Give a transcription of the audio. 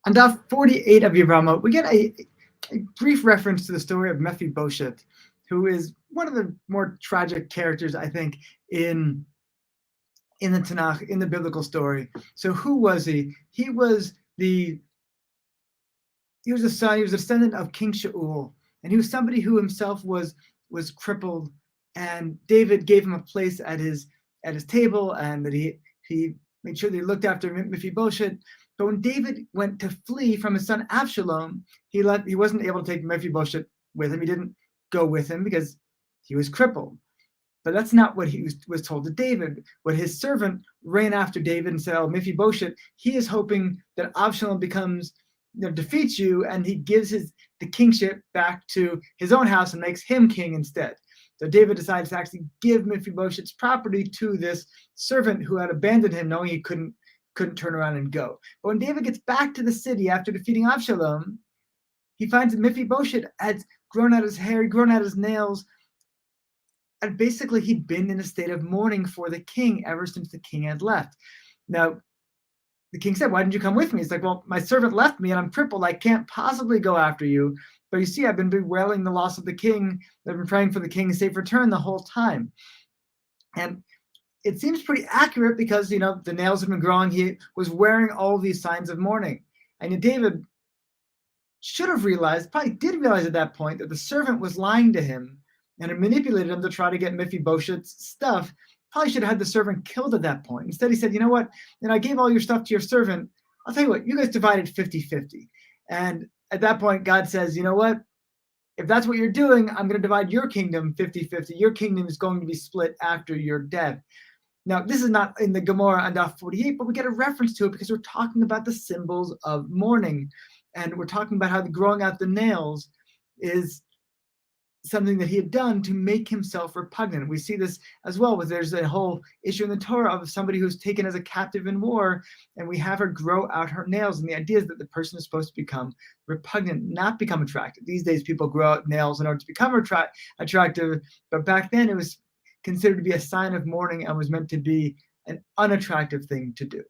On Daf 48 of Yevamot, we get a brief reference to the story of Mephibosheth, who is one of the more tragic characters, I think, in the Tanakh, in the biblical story. So who was he? He was a son, he was a descendant of King Shaul, and he was somebody who himself was crippled, and David gave him a place at his table, and that he made sure that he looked after Mephibosheth. But when David went to flee from his son Absalom, he wasn't able to take Mephibosheth with him. He didn't go with him because he was crippled. But that's not what he was told to David. What his servant ran after David and said, "Oh, Mephibosheth, he is hoping that Absalom defeats you, and he gives the kingship back to his own house and makes him king instead." So David decides to actually give Mephibosheth's property to this servant who had abandoned him, knowing he couldn't turn around and go. But when David gets back to the city after defeating Absalom, he finds that Mephibosheth had grown out his hair, grown out his nails, and basically he'd been in a state of mourning for the king ever since the king had left. Now, the king said, "Why didn't you come with me?" He's like, "Well, my servant left me and I'm crippled. I can't possibly go after you. But you see, I've been bewailing the loss of the king. I've been praying for the king's safe return the whole time." And it seems pretty accurate because, the nails have been growing. He was wearing all these signs of mourning. And David should have realized, probably did realize at that point, that the servant was lying to him and had manipulated him to try to get Mephibosheth's stuff. Probably should have had the servant killed at that point. Instead, he said, "You know what? And I gave all your stuff to your servant. I'll tell you what, you guys divided 50-50. And at that point, God says, "You know what? If that's what you're doing, I'm going to divide your kingdom 50-50. Your kingdom is going to be split after your death." Now, this is not in the Gemara on Daf 48, but we get a reference to it because we're talking about the symbols of mourning. And we're talking about how the growing out the nails is something that he had done to make himself repugnant. We see this as well, with there's a whole issue in the Torah of somebody who's taken as a captive in war, and we have her grow out her nails. And the idea is that the person is supposed to become repugnant, not become attractive. These days, people grow out nails in order to become attractive, but back then it was considered to be a sign of mourning and was meant to be an unattractive thing to do.